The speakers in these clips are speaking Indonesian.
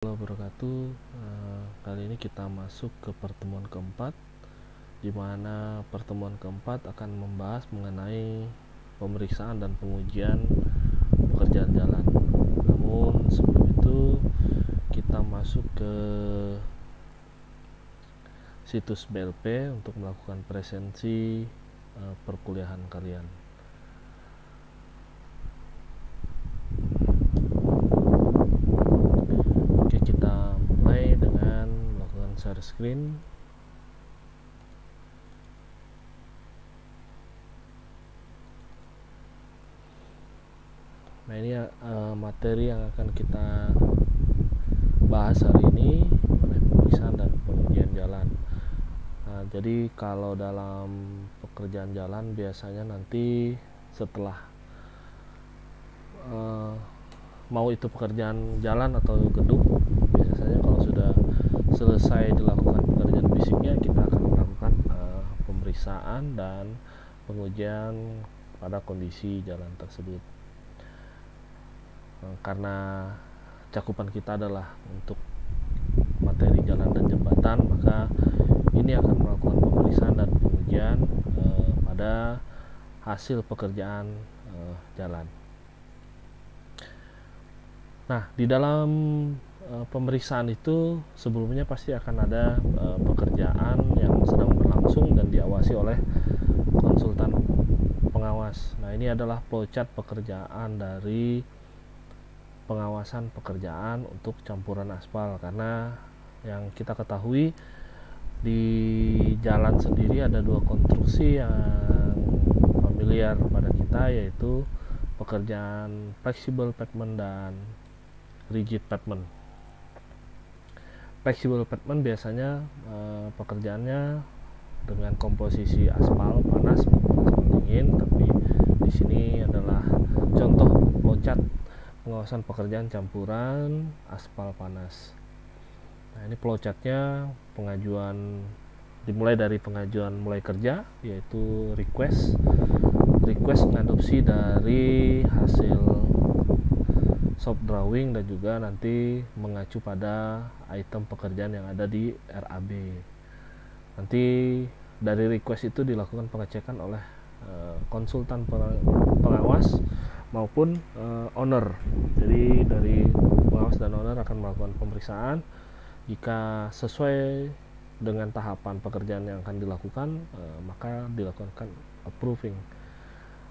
Wabarakatuh. Kali ini kita masuk ke pertemuan keempat, di mana pertemuan keempat akan membahas mengenai pemeriksaan dan pengujian pekerjaan jalan. Namun sebelum itu kita masuk ke situs BLP untuk melakukan presensi perkuliahan kalian. Oke, kita mulai dengan melakukan share screen. Nah, ini materi yang akan kita bahas hari ini mengenai pemeriksaan dan pengujian jalan. Nah, jadi kalau dalam pekerjaan jalan biasanya nanti setelah mau itu pekerjaan jalan atau gedung, biasanya kalau sudah selesai dilakukan pekerjaan fisiknya, kita akan melakukan pemeriksaan dan pengujian pada kondisi jalan tersebut. Karena cakupan kita adalah untuk materi jalan dan jembatan, maka ini akan melakukan pemeriksaan dan pengujian pada hasil pekerjaan jalan. Nah, di dalam pemeriksaan itu sebelumnya pasti akan ada pekerjaan yang sedang berlangsung dan diawasi oleh konsultan pengawas. Nah, ini adalah flowchart pekerjaan dari pengawasan pekerjaan untuk campuran aspal, karena yang kita ketahui di jalan sendiri ada dua konstruksi yang familiar pada kita, yaitu pekerjaan flexible pavement dan rigid pavement. Flexible pavement biasanya pekerjaannya dengan komposisi aspal panas maupun aspal dingin, tapi di sini adalah contoh flowchart pengawasan pekerjaan campuran aspal panas. Nah, ini flowchartnya pengajuan dimulai dari pengajuan mulai kerja, yaitu request mengadopsi dari hasil shop drawing dan juga nanti mengacu pada item pekerjaan yang ada di RAB. Nanti dari request itu dilakukan pengecekan oleh konsultan pengawas maupun owner. Jadi dari pengawas dan owner akan melakukan pemeriksaan. Jika sesuai dengan tahapan pekerjaan yang akan dilakukan, maka dilakukan approving.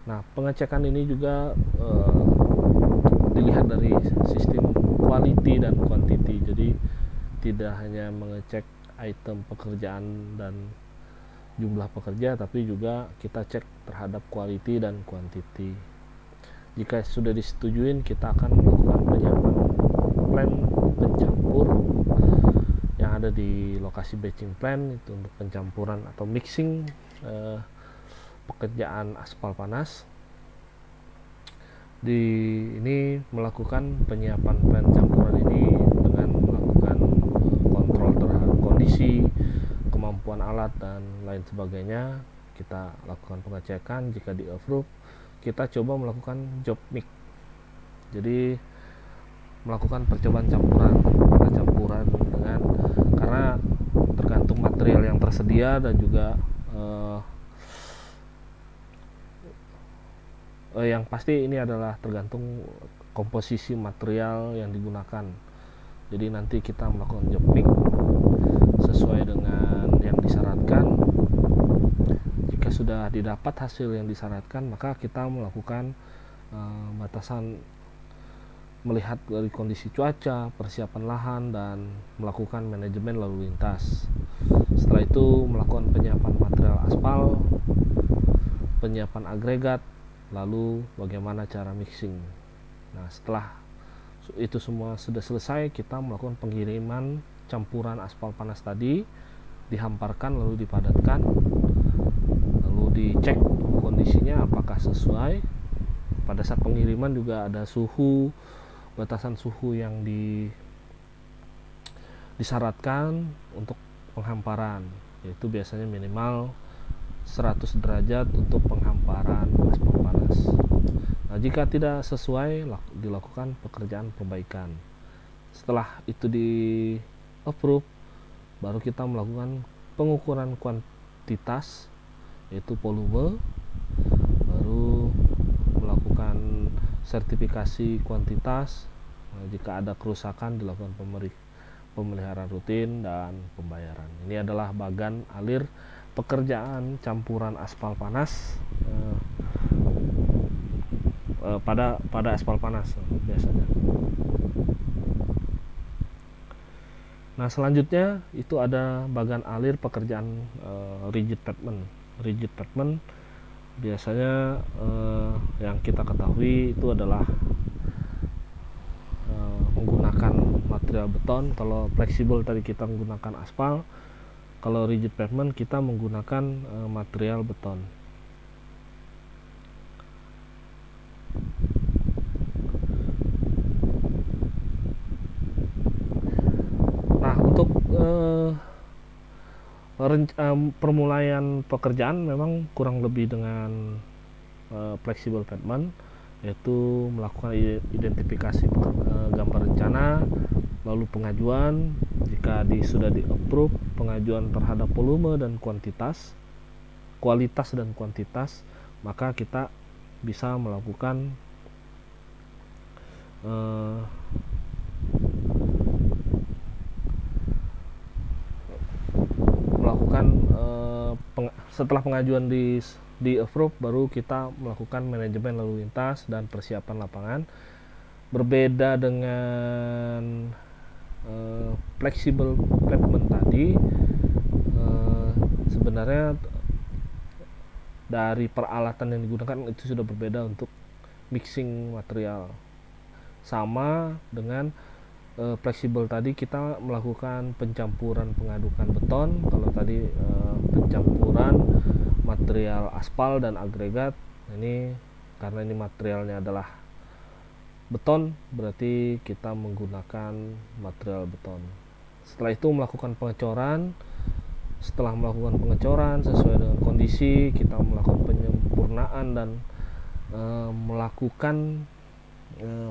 Nah, pengecekan ini juga dilihat dari sistem quality dan quantity. Jadi tidak hanya mengecek item pekerjaan dan jumlah pekerja, tapi juga kita cek terhadap quality dan quantity. Jika sudah disetujuin, kita akan melakukan penyiapan plan pencampur yang ada di lokasi batching plan itu untuk pencampuran atau mixing pekerjaan aspal panas. Di ini melakukan penyiapan plan campuran ini dengan melakukan kontrol terhadap kondisi, kemampuan alat dan lain sebagainya. Kita lakukan pengecekan, jika di approve kita coba melakukan job mix. Jadi melakukan percobaan campuran dengan, karena tergantung material yang tersedia dan juga yang pasti ini adalah tergantung komposisi material yang digunakan. Jadi nanti kita melakukan job mix sesuai dengan yang disyaratkan. Jika sudah didapat hasil yang disyaratkan, maka kita melakukan batasan, melihat dari kondisi cuaca, persiapan lahan, dan melakukan manajemen lalu lintas. Setelah itu melakukan penyiapan material aspal, penyiapan agregat, lalu bagaimana cara mixing. Nah, setelah itu semua sudah selesai, kita melakukan pengiriman campuran aspal panas tadi, dihamparkan lalu dipadatkan, lalu dicek kondisinya apakah sesuai. Pada saat pengiriman juga ada suhu, batasan suhu yang disyaratkan untuk penghamparan, yaitu biasanya minimal 100 derajat untuk penghamparan aspal panas. Nah, jika tidak sesuai, dilakukan pekerjaan perbaikan. Setelah itu di approve, baru kita melakukan pengukuran kuantitas yaitu volume, baru melakukan sertifikasi kuantitas. Jika ada kerusakan dilakukan pemeliharaan rutin dan pembayaran. Ini adalah bagan alir pekerjaan campuran aspal panas pada aspal panas biasanya. Nah, selanjutnya itu ada bagan alir pekerjaan rigid pavement. Rigid pavement biasanya yang kita ketahui itu adalah menggunakan material beton. Kalau fleksibel tadi kita menggunakan aspal, kalau rigid pavement kita menggunakan material beton. Nah, untuk permulaan pekerjaan memang kurang lebih dengan flexible pavement, yaitu melakukan identifikasi gambar rencana, lalu pengajuan. Jika sudah di approve, pengajuan terhadap volume dan kualitas dan kuantitas, maka kita bisa melakukan setelah pengajuan di approve, baru kita melakukan manajemen lalu lintas dan persiapan lapangan. Berbeda dengan flexible pavement tadi, sebenarnya dari peralatan yang digunakan itu sudah berbeda untuk mixing material. Sama dengan fleksibel tadi kita melakukan pencampuran pengadukan beton. Kalau tadi pencampuran material aspal dan agregat, ini karena ini materialnya adalah beton, berarti kita menggunakan material beton. Setelah itu melakukan pengecoran. Setelah melakukan pengecoran sesuai dengan kondisi, kita melakukan penyempurnaan dan melakukan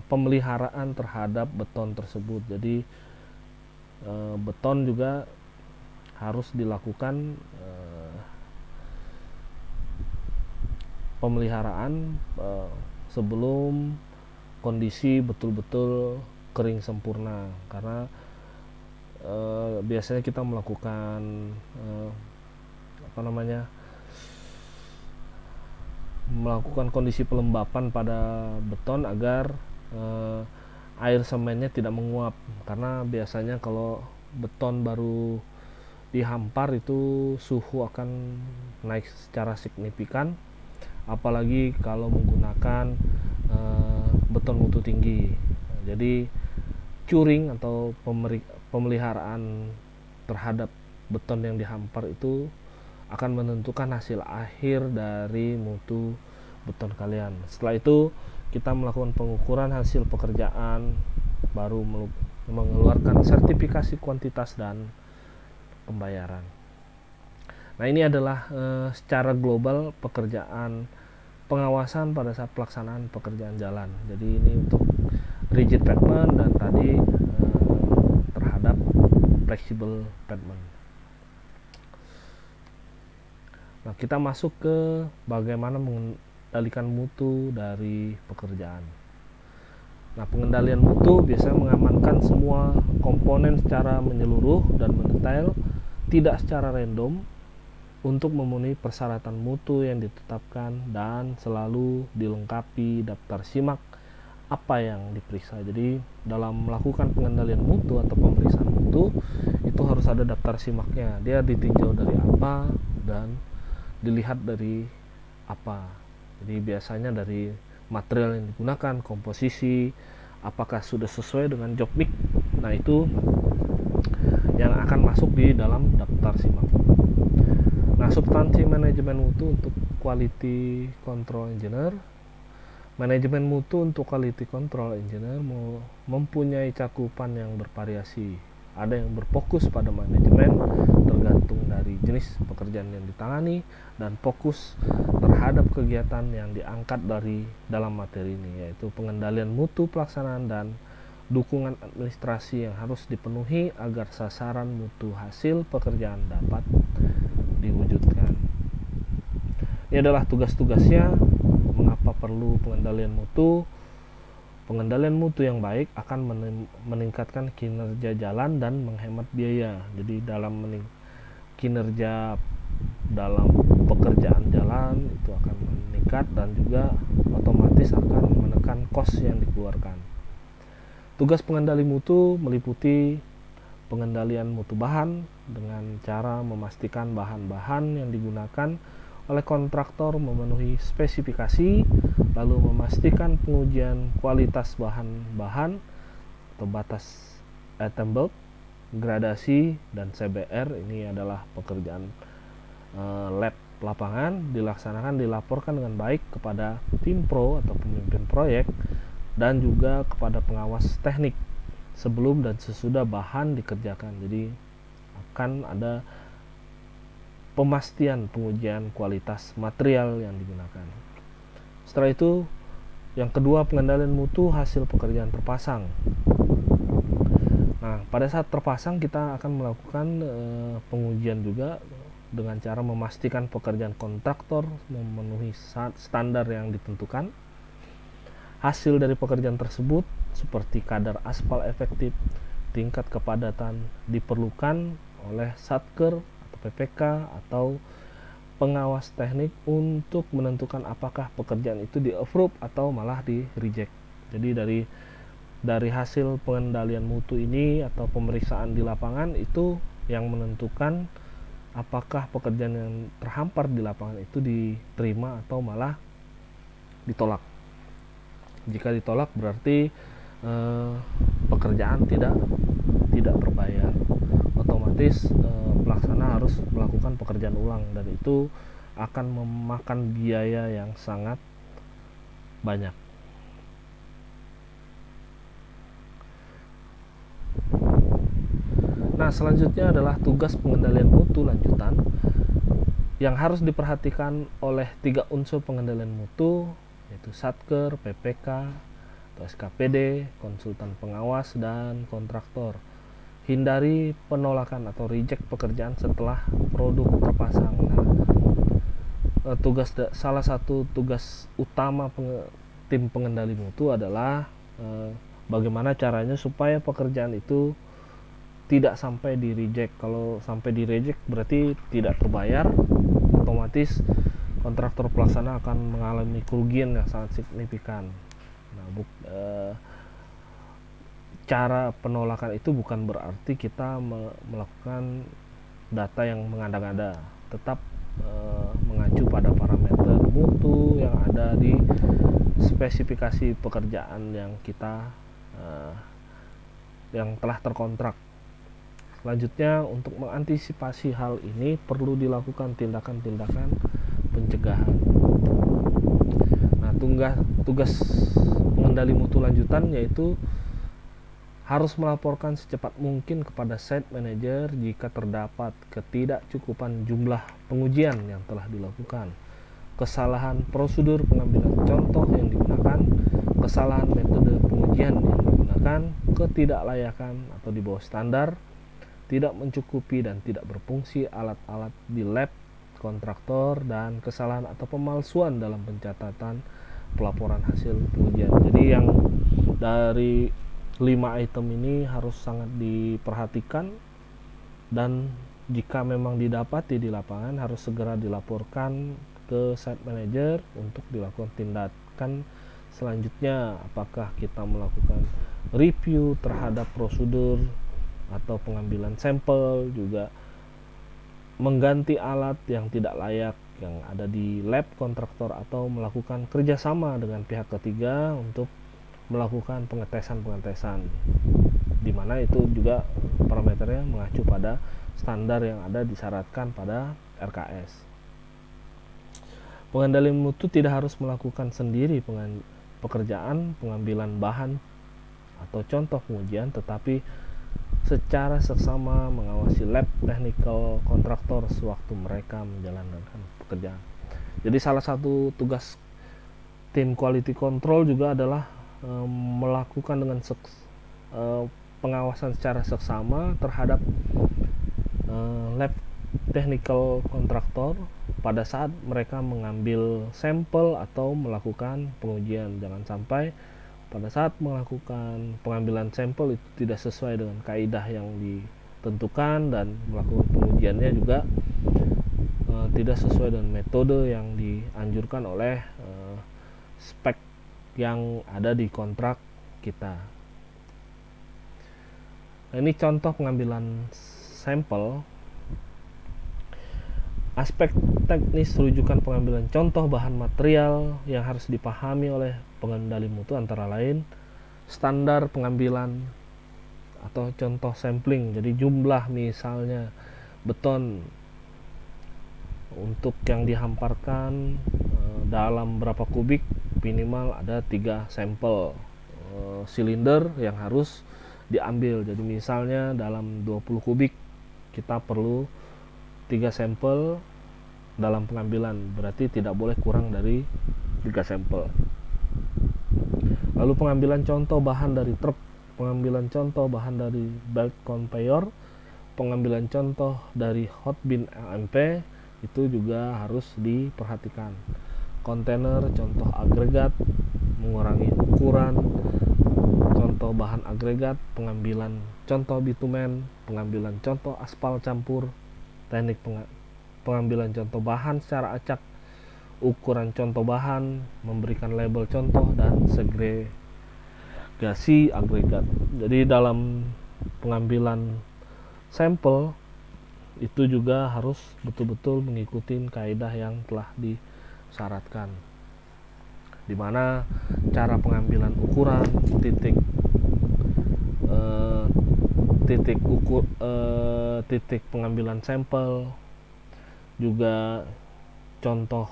pemeliharaan terhadap beton tersebut. Jadi beton juga harus dilakukan pemeliharaan sebelum kondisi betul-betul kering sempurna, karena biasanya kita melakukan melakukan kondisi pelembapan pada beton agar air semennya tidak menguap, karena biasanya kalau beton baru dihampar itu suhu akan naik secara signifikan, apalagi kalau menggunakan beton mutu tinggi. Jadi curing atau pemeliharaan terhadap beton yang dihampar itu akan menentukan hasil akhir dari mutu beton kalian. Setelah itu kita melakukan pengukuran hasil pekerjaan, baru mengeluarkan sertifikasi kuantitas dan pembayaran. Nah, ini adalah secara global pekerjaan pengawasan pada saat pelaksanaan pekerjaan jalan. Jadi ini untuk rigid pavement dan tadi terhadap flexible pavement. Nah, kita masuk ke bagaimana mengendalikan mutu dari pekerjaan. Nah, pengendalian mutu biasanya mengamankan semua komponen secara menyeluruh dan mendetail, tidak secara random, untuk memenuhi persyaratan mutu yang ditetapkan dan selalu dilengkapi daftar simak apa yang diperiksa. Jadi dalam melakukan pengendalian mutu atau pemeriksaan mutu itu harus ada daftar simaknya. Dia ditinjau dari apa dan dilihat dari apa. Jadi biasanya dari material yang digunakan, komposisi, apakah sudah sesuai dengan job mix. Nah, itu yang akan masuk di dalam daftar simak. Nah, substansi manajemen mutu untuk quality control engineer. Manajemen mutu untuk quality control engineer mempunyai cakupan yang bervariasi. Ada yang berfokus pada manajemen tergantung dari jenis pekerjaan yang ditangani dan fokus terhadap kegiatan yang diangkat dari dalam materi ini, yaitu pengendalian mutu pelaksanaan dan dukungan administrasi yang harus dipenuhi agar sasaran mutu hasil pekerjaan dapat diwujudkan. Ini adalah tugas-tugasnya. Mengapa perlu pengendalian mutu? Pengendalian mutu yang baik akan meningkatkan kinerja jalan dan menghemat biaya. Jadi dalam kinerja dalam pekerjaan jalan itu akan meningkat dan juga otomatis akan menekan kos yang dikeluarkan. Tugas pengendali mutu meliputi pengendalian mutu bahan dengan cara memastikan bahan-bahan yang digunakan oleh kontraktor memenuhi spesifikasi, lalu memastikan pengujian kualitas bahan-bahan atau batas item bulk, gradasi, dan CBR. Ini adalah pekerjaan lab lapangan, dilaporkan dengan baik kepada tim pro atau pemimpin proyek dan juga kepada pengawas teknik sebelum dan sesudah bahan dikerjakan. Jadi akan ada pemastian pengujian kualitas material yang digunakan. Setelah itu, yang kedua, pengendalian mutu hasil pekerjaan terpasang. Nah, pada saat terpasang kita akan melakukan pengujian juga dengan cara memastikan pekerjaan kontraktor memenuhi standar yang ditentukan. Hasil dari pekerjaan tersebut seperti kadar aspal efektif, tingkat kepadatan diperlukan oleh Satker atau PPK atau pengawas teknik untuk menentukan apakah pekerjaan itu di-approve atau malah di-reject. Jadi dari hasil pengendalian mutu ini atau pemeriksaan di lapangan itu yang menentukan apakah pekerjaan yang terhampar di lapangan itu diterima atau malah ditolak. Jika ditolak berarti pekerjaan tidak terbayar. Otomatis pelaksana harus melakukan pekerjaan ulang dan itu akan memakan biaya yang sangat banyak. Nah, selanjutnya adalah tugas pengendalian mutu lanjutan yang harus diperhatikan oleh 3 unsur pengendalian mutu, yaitu Satker, PPK, atau SKPD, konsultan pengawas, dan kontraktor. Hindari penolakan atau reject pekerjaan setelah produk terpasang. Nah, salah satu tugas utama tim pengendali mutu adalah bagaimana caranya supaya pekerjaan itu tidak sampai di reject. Kalau sampai di reject berarti tidak terbayar, otomatis kontraktor pelaksana akan mengalami kerugian yang sangat signifikan. Nah, cara penolakan itu bukan berarti kita melakukan data yang mengada-ngada, tetap mengacu pada parameter mutu yang ada di spesifikasi pekerjaan yang kita yang telah terkontrak. Selanjutnya, untuk mengantisipasi hal ini perlu dilakukan tindakan-tindakan pencegahan. Nah, tugas pengendali mutu lanjutan yaitu harus melaporkan secepat mungkin kepada site manager jika terdapat ketidakcukupan jumlah pengujian yang telah dilakukan, kesalahan prosedur pengambilan contoh yang digunakan, kesalahan metode pengujian yang digunakan, ketidaklayakan atau di bawah standar, tidak mencukupi dan tidak berfungsi alat-alat di lab kontraktor, dan kesalahan atau pemalsuan dalam pencatatan pelaporan hasil pengujian. Jadi yang dari 5 item ini harus sangat diperhatikan dan jika memang didapati di lapangan harus segera dilaporkan ke site manager untuk dilakukan tindakan selanjutnya, apakah kita melakukan review terhadap prosedur atau pengambilan sampel, juga mengganti alat yang tidak layak yang ada di lab kontraktor atau melakukan kerjasama dengan pihak ketiga untuk melakukan pengetesan di mana itu juga parameternya mengacu pada standar yang ada disyaratkan pada RKS. Pengendali mutu tidak harus melakukan sendiri pekerjaan pengambilan bahan atau contoh pengujian, tetapi secara seksama mengawasi lab technical kontraktor sewaktu mereka menjalankan pekerjaan. Jadi salah satu tugas tim quality control juga adalah melakukan dengan pengawasan secara seksama terhadap lab technical kontraktor pada saat mereka mengambil sampel atau melakukan pengujian. Jangan sampai pada saat melakukan pengambilan sampel itu tidak sesuai dengan kaidah yang ditentukan, dan melakukan pengujiannya juga tidak sesuai dengan metode yang dianjurkan oleh spek yang ada di kontrak kita. Nah, ini contoh pengambilan sampel. Aspek teknis rujukan pengambilan contoh bahan material yang harus dipahami oleh pengendali mutu antara lain standar pengambilan atau contoh sampling. Jadi jumlah misalnya beton untuk yang dihamparkan dalam berapa kubik, minimal ada 3 sampel silinder yang harus diambil. Jadi misalnya dalam 20 kubik kita perlu 3 sampel dalam pengambilan, berarti tidak boleh kurang dari 3 sampel. Lalu pengambilan contoh bahan dari truk, pengambilan contoh bahan dari belt conveyor, pengambilan contoh dari hot bin LMP itu juga harus diperhatikan. Kontainer, contoh agregat, mengurangi ukuran, contoh bahan agregat, pengambilan contoh bitumen, pengambilan contoh aspal campur, teknik pengambilan contoh bahan secara acak, ukuran contoh bahan, memberikan label contoh, dan segregasi agregat. Jadi dalam pengambilan sampel itu juga harus betul-betul mengikuti kaidah yang telah disyaratkan, di mana cara pengambilan ukuran, titik pengambilan sampel, juga contoh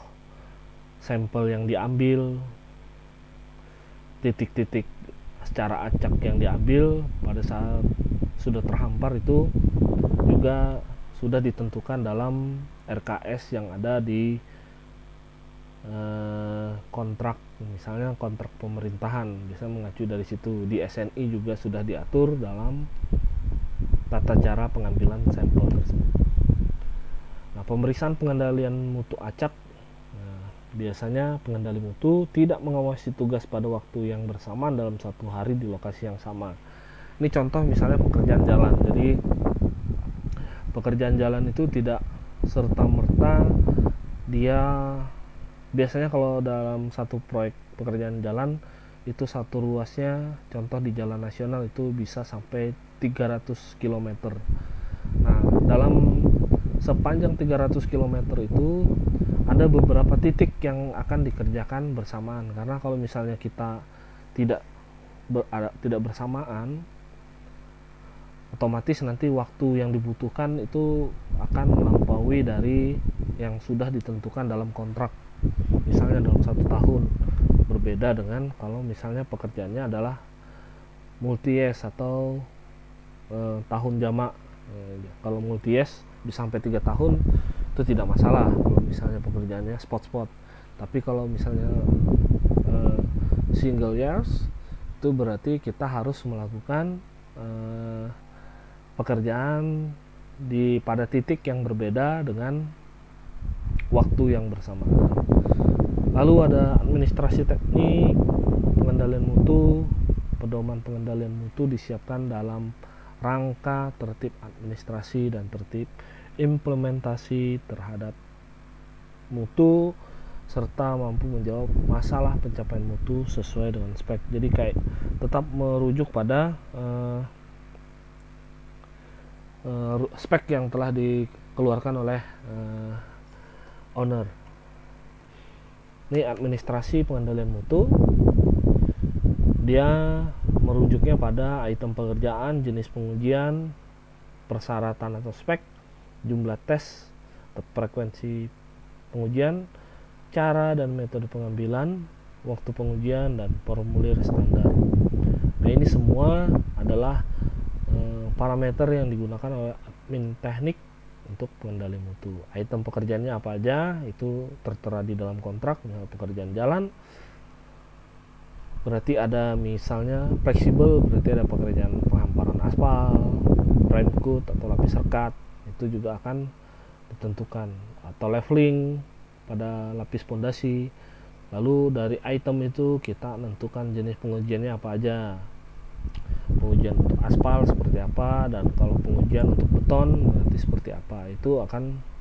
sampel yang diambil, titik-titik secara acak yang diambil pada saat sudah terhampar itu juga sudah ditentukan dalam RKS yang ada di kontrak, misalnya kontrak pemerintahan, bisa mengacu dari situ. Di SNI juga sudah diatur dalam tata cara pengambilan sampel tersebut. Nah, pemeriksaan pengendalian mutu acak, biasanya pengendali mutu tidak mengawasi tugas pada waktu yang bersamaan dalam satu hari di lokasi yang sama. Ini contoh misalnya pekerjaan jalan. Jadi pekerjaan jalan itu tidak serta-merta dia, biasanya kalau dalam satu proyek pekerjaan jalan itu satu ruasnya, contoh di jalan nasional itu bisa sampai 300 km. Nah, dalam sepanjang 300 km itu ada beberapa titik yang akan dikerjakan bersamaan, karena kalau misalnya kita tidak bersamaan, otomatis nanti waktu yang dibutuhkan itu akan melampaui dari yang sudah ditentukan dalam kontrak. Misalnya dalam 1 tahun, berbeda dengan kalau misalnya pekerjaannya adalah multi-yes atau tahun jamak. Kalau multi-yes bisa sampai 3 tahun itu tidak masalah kalau misalnya pekerjaannya spot-spot. Tapi kalau misalnya single years, itu berarti kita harus melakukan pekerjaan pada titik yang berbeda dengan waktu yang bersamaan. Lalu ada administrasi teknik, pengendalian mutu. Pedoman pengendalian mutu disiapkan dalam rangka tertib administrasi dan tertib implementasi terhadap mutu, serta mampu menjawab masalah pencapaian mutu sesuai dengan spek. Jadi kayak tetap merujuk pada spek yang telah dikeluarkan oleh owner. Ini administrasi pengendalian mutu, dia merujuknya pada item pekerjaan, jenis pengujian, persyaratan atau spek, jumlah tes, frekuensi pengujian, cara dan metode pengambilan, waktu pengujian, dan formulir standar. Nah, ini semua adalah parameter yang digunakan oleh admin teknik untuk pengendali mutu. Item pekerjaannya apa aja itu tertera di dalam kontrak, misalnya pekerjaan jalan. berarti ada misalnya fleksibel, berarti ada pekerjaan penghamparan aspal, prime coat atau lapis rekat, itu juga akan ditentukan, atau leveling pada lapis pondasi. Lalu dari item itu kita menentukan jenis pengujiannya apa aja, pengujian untuk aspal seperti apa, dan kalau pengujian untuk beton berarti seperti apa. Itu akan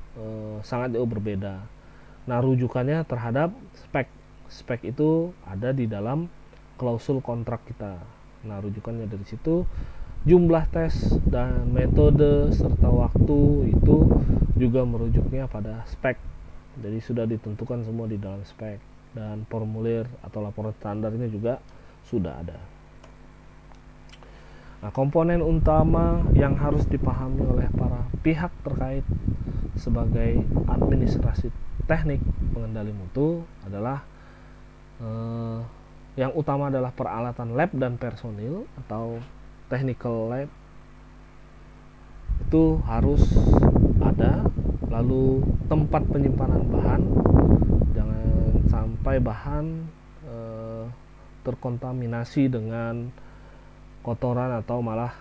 sangat jauh berbeda. Nah, rujukannya terhadap spek itu ada di dalam klausul kontrak kita. Nah, rujukannya dari situ, jumlah tes dan metode serta waktu itu juga merujuknya pada spek. Jadi sudah ditentukan semua di dalam spek, dan formulir atau laporan standarnya juga sudah ada. Nah, komponen utama yang harus dipahami oleh para pihak terkait sebagai administrasi teknik pengendali mutu adalah yang utama adalah peralatan lab dan personil atau technical lab itu harus ada. Lalu tempat penyimpanan bahan, jangan sampai bahan terkontaminasi dengan kotoran atau malah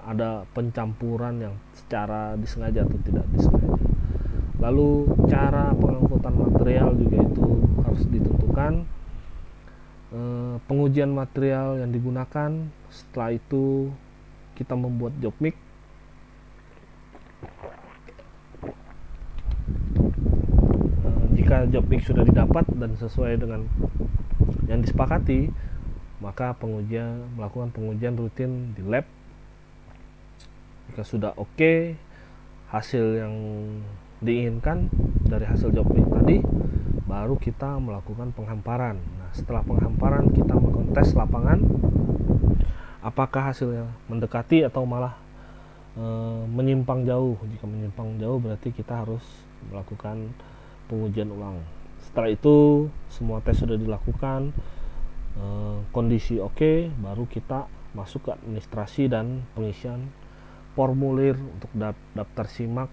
ada pencampuran yang secara disengaja atau tidak disengaja. Lalu cara pengangkutan material juga itu harus ditentukan, pengujian material yang digunakan. Setelah itu kita membuat job mix. Jika job mix sudah didapat dan sesuai dengan yang disepakati, maka melakukan pengujian rutin di lab. Jika sudah oke, hasil yang diinginkan dari hasil job mix tadi, baru kita melakukan penghamparan. Nah, setelah penghamparan kita melakukan tes lapangan, apakah hasilnya mendekati atau malah menyimpang jauh. Jika menyimpang jauh berarti kita harus melakukan pengujian ulang. Setelah itu semua tes sudah dilakukan, kondisi oke, baru kita masuk ke administrasi dan pengisian formulir untuk daftar simak,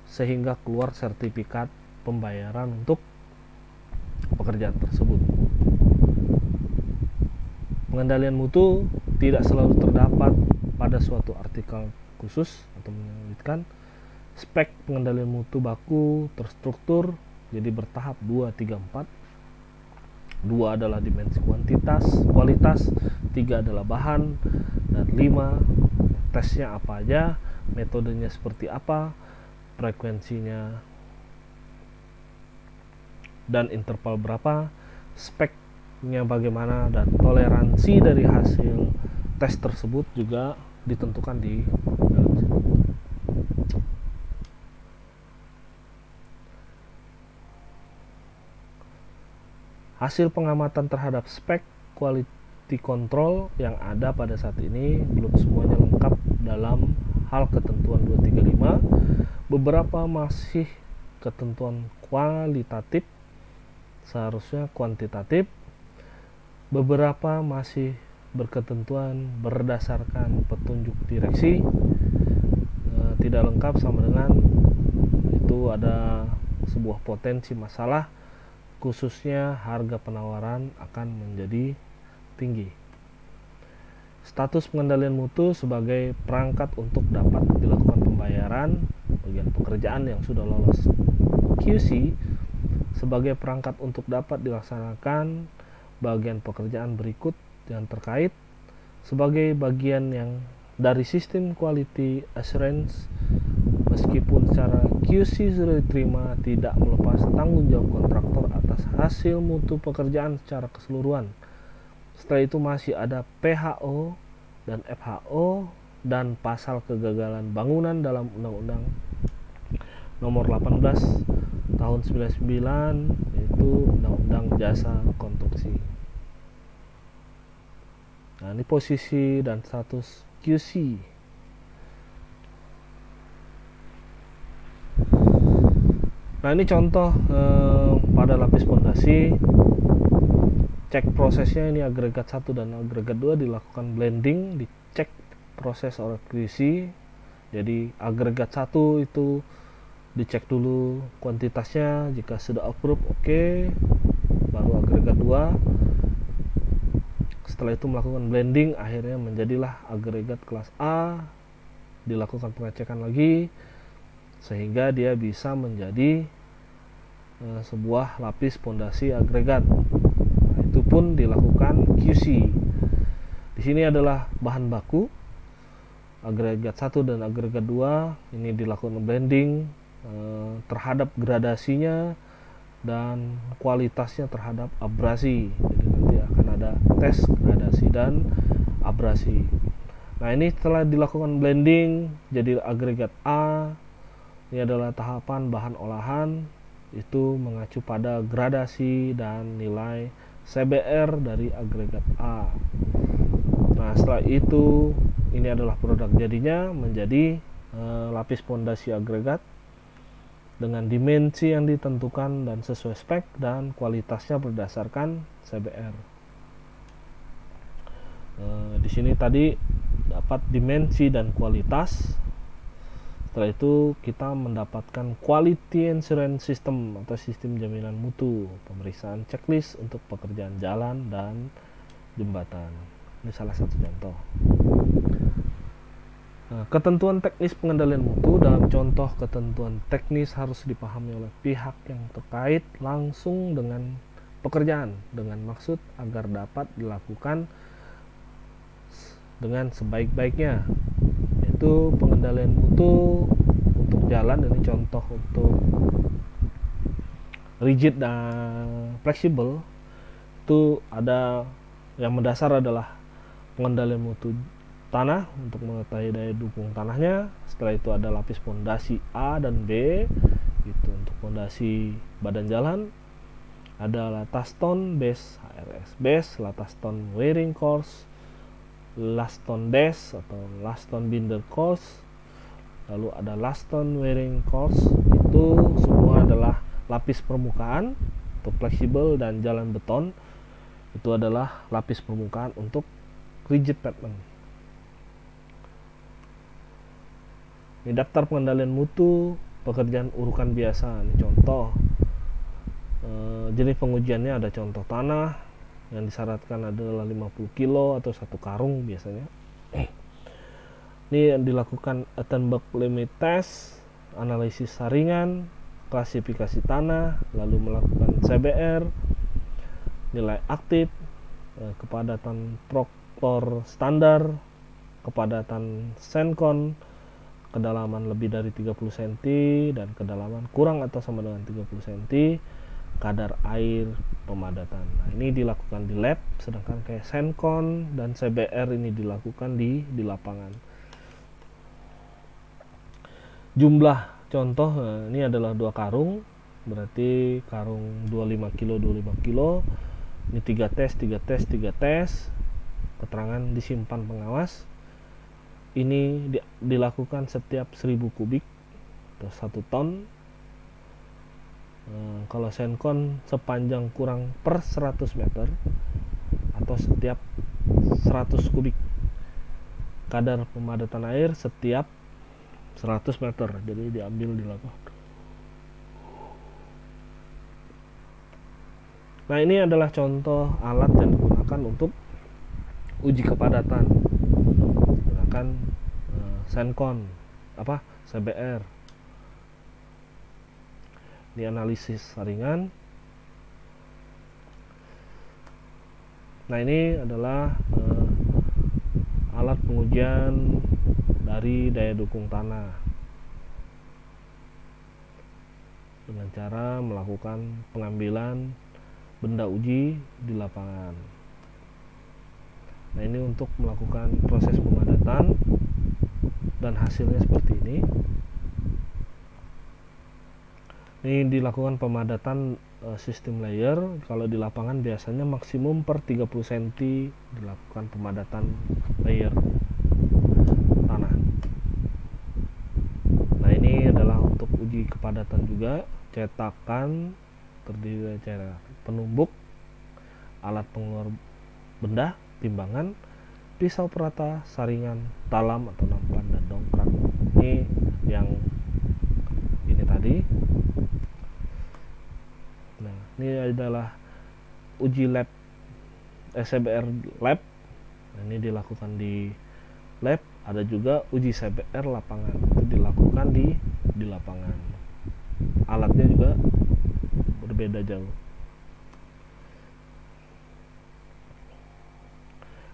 sehingga keluar sertifikat pembayaran untuk pekerjaan tersebut. Pengendalian mutu tidak selalu terdapat pada suatu artikel khusus atau menyebutkan spek pengendalian mutu baku terstruktur jadi bertahap 2, 3, 4. 2 adalah dimensi kualitas, 3 adalah bahan, dan 5 tesnya apa aja, metodenya seperti apa, frekuensinya dan interval berapa, speknya bagaimana, dan toleransi dari hasil tes tersebut juga ditentukan di dalam sini. Hasil pengamatan terhadap spek quality control yang ada pada saat ini belum semuanya lengkap dalam hal ketentuan 235. Beberapa masih ketentuan kualitatif, seharusnya kuantitatif. Beberapa masih berketentuan berdasarkan petunjuk direksi, tidak lengkap, sama dengan itu ada sebuah potensi masalah, khususnya harga penawaran akan menjadi tinggi. Status pengendalian mutu sebagai perangkat untuk dapat dilakukan pembayaran bagian pekerjaan yang sudah lolos QC, sebagai perangkat untuk dapat dilaksanakan bagian pekerjaan berikut yang terkait, sebagai bagian yang dari sistem quality assurance. Meskipun secara QC sudah diterima, tidak melepas tanggung jawab kontraktor atas hasil mutu pekerjaan secara keseluruhan. Setelah itu masih ada PHO dan FHO dan pasal kegagalan bangunan dalam Undang-Undang Nomor 18 Tahun 99, yaitu Undang-Undang Jasa Konstruksi. Nah, ini posisi dan status QC. Nah, ini contoh pada lapis pondasi. Cek prosesnya ini agregat 1 dan agregat 2 dilakukan blending, dicek proses oleh QC. Jadi agregat 1 itu dicek dulu kuantitasnya, jika sudah approve oke, baru agregat 2 setelah itu melakukan blending, akhirnya menjadilah agregat kelas A. Dilakukan pengecekan lagi sehingga dia bisa menjadi sebuah lapis pondasi agregat. Nah, itu pun dilakukan QC. Di sini adalah bahan baku agregat 1 dan agregat 2. Ini dilakukan blending terhadap gradasinya dan kualitasnya terhadap abrasi. Jadi nanti akan ada tes gradasi dan abrasi. Nah, ini setelah dilakukan blending jadi agregat A. Ini adalah tahapan bahan olahan, itu mengacu pada gradasi dan nilai CBR dari agregat A. Nah, setelah itu ini adalah produk jadinya, menjadi lapis pondasi agregat dengan dimensi yang ditentukan dan sesuai spek dan kualitasnya berdasarkan CBR. Di sini tadi dapat dimensi dan kualitas. Setelah itu kita mendapatkan quality assurance system atau sistem jaminan mutu, pemeriksaan checklist untuk pekerjaan jalan dan jembatan. Ini salah satu contoh. Nah, ketentuan teknis pengendalian mutu. Dalam contoh ketentuan teknis harus dipahami oleh pihak yang terkait langsung dengan pekerjaan dengan maksud agar dapat dilakukan dengan sebaik-baiknya, yaitu pengendalian mutu untuk jalan. Ini contoh untuk rigid dan fleksibel. Itu ada yang mendasar adalah pengendalian mutu tanah untuk mengetahui daya dukung tanahnya. Setelah itu ada lapis pondasi A dan B, itu untuk pondasi badan jalan. Ada latastone base HRS base, latastone wearing course, laston dash atau laston binder course, lalu ada laston wearing course. Itu semua adalah lapis permukaan untuk fleksibel, dan jalan beton itu adalah lapis permukaan untuk rigid pavement. Ini daftar pengendalian mutu pekerjaan urukan biasa. Ini contoh jenis pengujiannya. Ada contoh tanah yang disyaratkan adalah 50 kilo atau 1 karung biasanya. Ini yang dilakukan Attenborough limit test, analisis saringan, klasifikasi tanah, lalu melakukan CBR, nilai aktif, kepadatan proktor standar, kepadatan senkon, kedalaman lebih dari 30 cm dan kedalaman kurang atau sama dengan 30 cm, kadar air, pemadatan. Nah, ini dilakukan di lab, sedangkan kayak senkon dan CBR ini dilakukan di lapangan. Jumlah contoh, ini adalah 2 karung, berarti karung 25 kilo 25 kilo. Ini 3 tes, 3 tes, 3 tes. Keterangan disimpan pengawas. Ini dilakukan setiap 1000 kubik atau 1 ton. Kalau senkon sepanjang kurang per 100 meter atau setiap 100 kubik. Kadar pemadatan air setiap 100 meter, jadi diambil di lapangan. Nah, ini adalah contoh alat yang digunakan untuk uji kepadatan menggunakan senkon, CBR. Di analisis saringan. Nah, ini adalah alat pengujian dari daya dukung tanah dengan cara melakukan pengambilan benda uji di lapangan. Nah, ini untuk melakukan proses pemadatan dan hasilnya seperti ini. Ini dilakukan pemadatan sistem layer. Kalau di lapangan biasanya maksimum per 30 cm dilakukan pemadatan layer tanah. Nah, ini adalah untuk uji kepadatan juga. Cetakan terdiri dari cetak penumbuk, alat pengeluar benda, timbangan, pisau perata, saringan, talam atau nampan, dan dongkrak. Ini yang ini tadi. Nah, ini adalah uji lab CBR lab. Nah, ini dilakukan di lab. Ada juga uji CBR lapangan, itu dilakukan di lapangan. Alatnya juga berbeda jauh.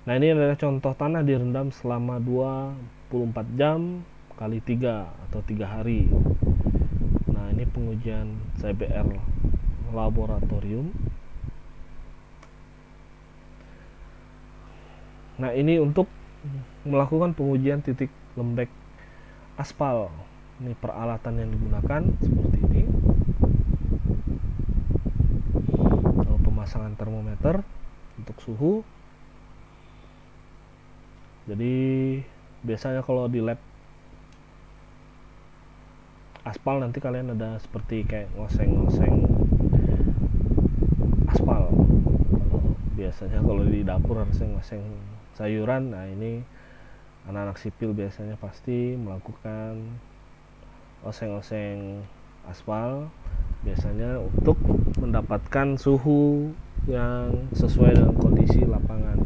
Nah, ini adalah contoh tanah direndam selama 24 jam kali 3 atau 3 hari. Nah, ini pengujian CBR laboratorium. Nah, ini untuk melakukan pengujian titik lembek aspal. Ini peralatan yang digunakan seperti ini. Lalu pemasangan termometer untuk suhu. Jadi biasanya kalau di lab aspal nanti kalian ada seperti kayak ngoseng-ngoseng aspal. Kalau biasanya kalau di dapur harus ngoseng sayuran. Nah, ini anak-anak sipil biasanya pasti melakukan oseng-oseng aspal, biasanya untuk mendapatkan suhu yang sesuai dengan kondisi lapangan.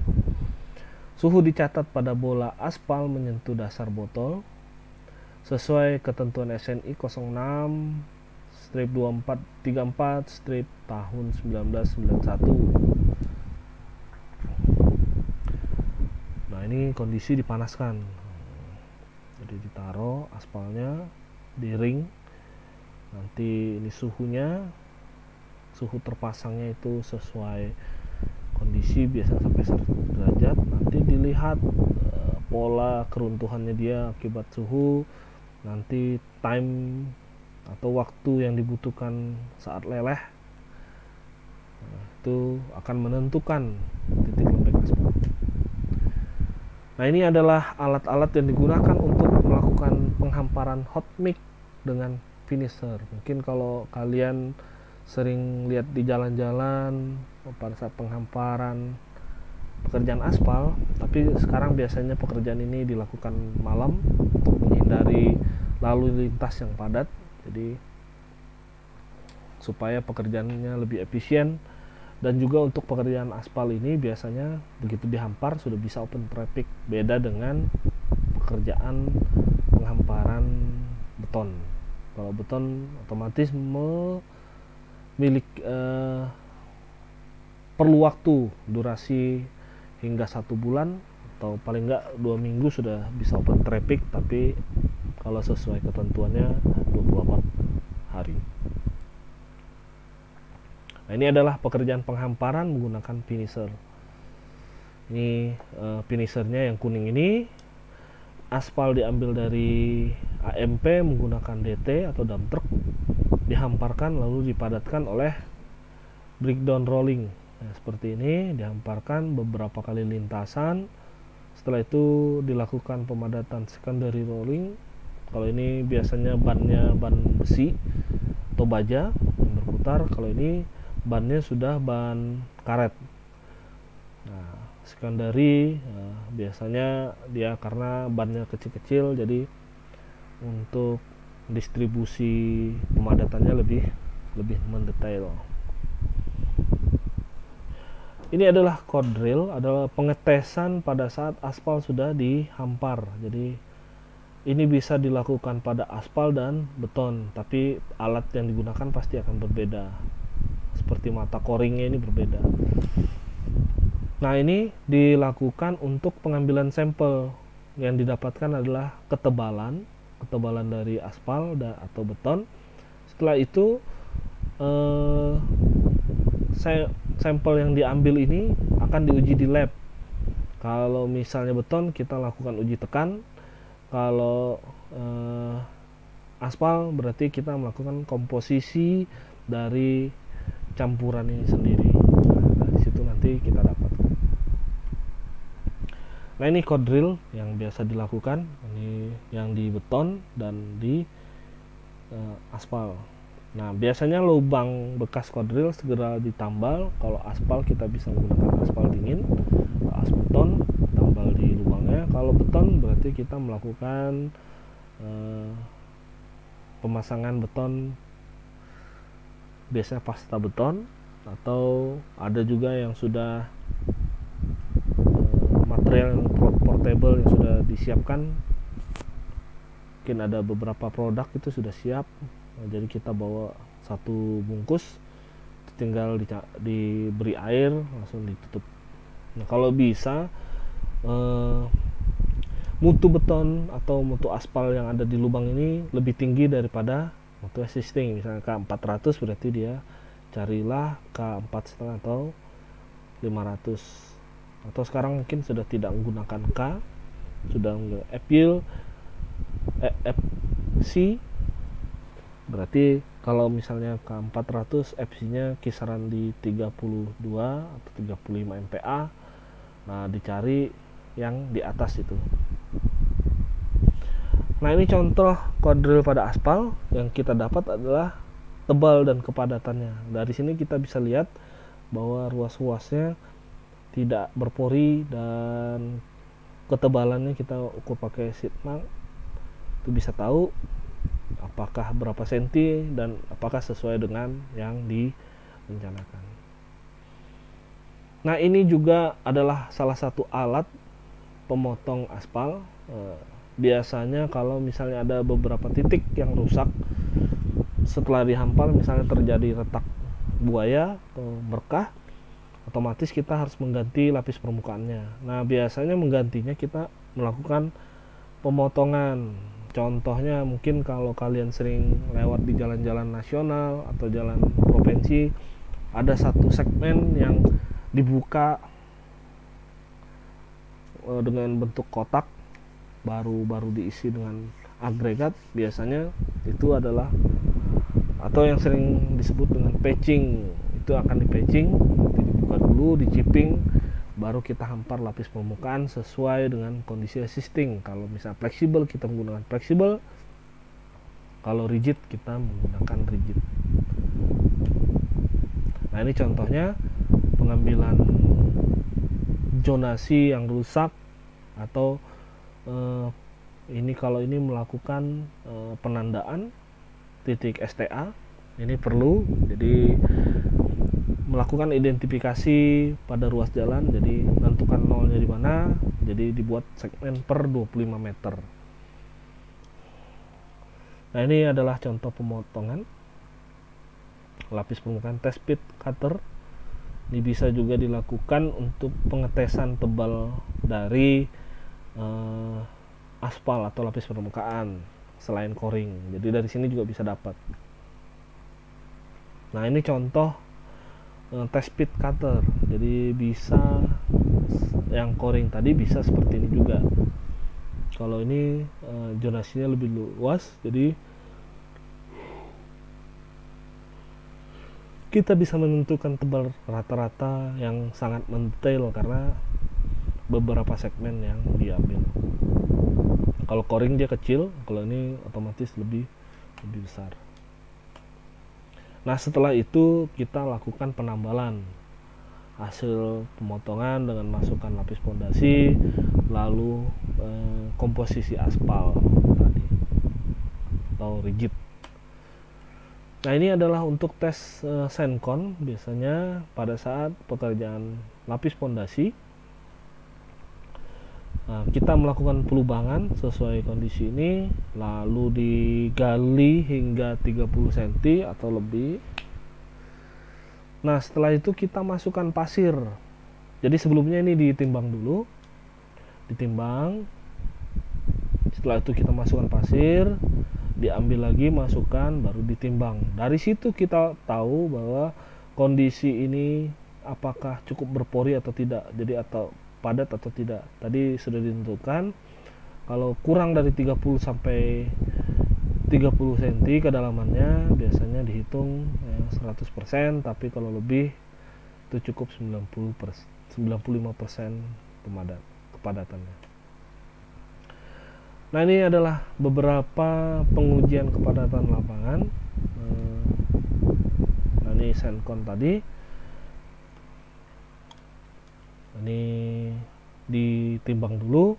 Suhu dicatat pada bola aspal menyentuh dasar botol sesuai ketentuan SNI 06/2434 tahun 1991. Nah, ini kondisi dipanaskan. Jadi ditaruh aspalnya di ring. Nanti ini suhunya, suhu terpasangnya itu sesuai kondisi, biasa sampai 100 derajat. Nanti dilihat pola keruntuhannya dia akibat suhu, nanti time atau waktu yang dibutuhkan saat leleh. Nah, itu akan menentukan titik lembek aspal. Nah, ini adalah alat-alat yang digunakan untuk melakukan penghamparan hot mix dengan finisher. Mungkin kalau kalian sering lihat di jalan-jalan pada saat penghamparan pekerjaan aspal, tapi sekarang biasanya pekerjaan ini dilakukan malam untuk menghindari lalu lintas yang padat. Jadi supaya pekerjaannya lebih efisien, dan juga untuk pekerjaan aspal ini biasanya begitu dihampar sudah bisa open traffic, beda dengan pekerjaan penghamparan beton. Kalau beton otomatis perlu waktu durasi hingga 1 bulan atau paling enggak 2 minggu sudah bisa open traffic, tapi kalau sesuai ketentuannya 24 hari. Nah, ini adalah pekerjaan penghamparan menggunakan finisher. Ini finishernya yang kuning ini. Aspal diambil dari AMP menggunakan DT atau dump truck, dihamparkan lalu dipadatkan oleh breakdown rolling. Nah, seperti ini dihamparkan beberapa kali lintasan. Setelah itu dilakukan pemadatan secondary rolling. Kalau ini biasanya bannya ban besi atau baja yang berputar. Kalau ini bannya sudah ban karet. Nah, secondary biasanya dia karena bannya kecil-kecil, jadi untuk distribusi pemadatannya lebih mendetail. Ini adalah core drill, adalah pengetesan pada saat aspal sudah dihampar. Jadi ini bisa dilakukan pada aspal dan beton, tapi alat yang digunakan pasti akan berbeda. Seperti mata coringnya ini berbeda. Nah, ini dilakukan untuk pengambilan sampel. Yang didapatkan adalah ketebalan dari aspal atau beton. Setelah itu sampel yang diambil ini akan diuji di lab. Kalau misalnya beton, kita lakukan uji tekan. Kalau aspal berarti kita melakukan komposisi dari campuran ini sendiri. Nah, dari situ nanti kita dapatkan. Nah, ini core drill yang biasa dilakukan, ini yang di beton dan di aspal. Nah, biasanya lubang bekas core drill segera ditambal. Kalau aspal kita bisa menggunakan aspal dingin, asbeton tambal di lubangnya. Kalau beton berarti kita melakukan pemasangan beton, biasanya pasta beton, atau ada juga yang sudah material yang portable yang sudah disiapkan. Mungkin ada beberapa produk itu sudah siap. Nah, jadi kita bawa satu bungkus, tinggal diberi air, langsung ditutup. Nah, kalau bisa mutu beton atau mutu aspal yang ada di lubang ini lebih tinggi daripada mutu existing. Misalnya K400, berarti dia carilah K4,5 atau 500. Atau sekarang mungkin sudah tidak menggunakan K, sudah menggunakan FC. Berarti kalau misalnya K400 FC-nya kisaran di 32 atau 35 MPa. Nah, dicari yang di atas itu. Nah, ini contoh kodril pada aspal. Yang kita dapat adalah tebal dan kepadatannya. Dari sini kita bisa lihat bahwa ruas-ruasnya tidak berpori, dan ketebalannya kita ukur pakai sheet mark. Itu bisa tahu apakah berapa senti dan apakah sesuai dengan yang direncanakan. Nah, ini juga adalah salah satu alat pemotong aspal. Biasanya kalau misalnya ada beberapa titik yang rusak setelah dihampar, misalnya terjadi retak buaya atau berkah, otomatis kita harus mengganti lapis permukaannya. Nah, biasanya menggantinya kita melakukan pemotongan. Contohnya mungkin kalau kalian sering lewat di jalan-jalan nasional atau jalan provinsi, ada satu segmen yang dibuka dengan bentuk kotak, baru diisi dengan agregat. Biasanya itu adalah, atau yang sering disebut dengan patching, itu akan di-patching, dibuka dulu, di-chipping, baru kita hampar lapis permukaan sesuai dengan kondisi existing. Kalau misalnya fleksibel, kita menggunakan fleksibel. Kalau rigid, kita menggunakan rigid. Nah, ini contohnya pengambilan zonasi yang rusak, atau ini kalau ini melakukan penandaan titik STA. Ini perlu, jadi melakukan identifikasi pada ruas jalan. Jadi menentukan nolnya di mana, jadi dibuat segmen per 25 meter. Nah, ini adalah contoh pemotongan lapis permukaan test pit cutter. Ini bisa juga dilakukan untuk pengetesan tebal dari aspal atau lapis permukaan selain coring. Jadi dari sini juga bisa dapat. Nah, ini contoh test pit cutter. Jadi bisa yang coring tadi bisa seperti ini juga. Kalau ini zonasinya lebih luas, jadi kita bisa menentukan tebal rata-rata yang sangat mendetail karena beberapa segmen yang diambil. Kalau coring dia kecil, kalau ini otomatis lebih besar. Nah, setelah itu kita lakukan penambalan hasil pemotongan dengan masukkan lapis pondasi, lalu komposisi aspal tadi atau rigid. Nah, ini adalah untuk tes senkon. Biasanya pada saat pekerjaan lapis pondasi, kita melakukan pelubangan sesuai kondisi ini, lalu digali hingga 30 cm atau lebih. Nah, setelah itu kita masukkan pasir. Jadi sebelumnya ini ditimbang dulu, ditimbang. Setelah itu kita masukkan pasir, diambil lagi, masukkan, baru ditimbang. Dari situ kita tahu bahwa kondisi ini apakah cukup berpori atau tidak, jadi atau padat atau tidak. Tadi sudah ditentukan kalau kurang dari 30 sampai 30 cm kedalamannya biasanya dihitung 100%, tapi kalau lebih itu cukup 95% kepadatannya. Nah, ini adalah beberapa pengujian kepadatan lapangan. Nah, ini senkon tadi. Ini ditimbang dulu,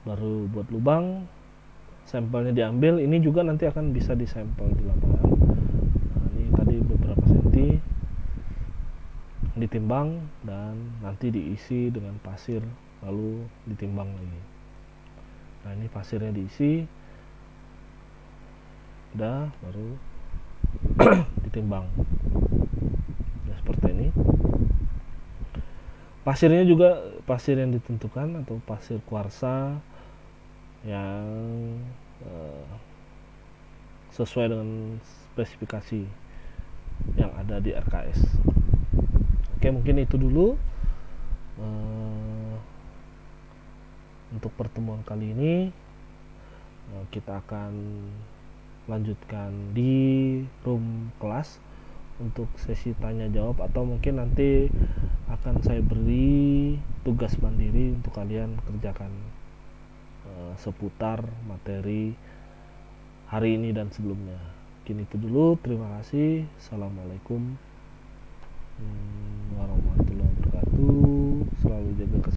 baru buat lubang, sampelnya diambil. Ini juga nanti akan bisa disampel di lapangan. Nah, ini tadi beberapa senti ditimbang dan nanti diisi dengan pasir lalu ditimbang lagi. Nah, ini pasirnya diisi, udah, baru ditimbang. Nah, seperti ini. Pasirnya juga pasir yang ditentukan atau pasir kuarsa yang sesuai dengan spesifikasi yang ada di RKS. Oke, mungkin itu dulu untuk pertemuan kali ini. Kita akan lanjutkan di room kelas untuk sesi tanya jawab, atau mungkin nanti akan saya beri tugas mandiri untuk kalian kerjakan seputar materi hari ini dan sebelumnya. Mungkin itu dulu, terima kasih. Assalamualaikum warahmatullahi wabarakatuh. Selalu jaga kesehatan.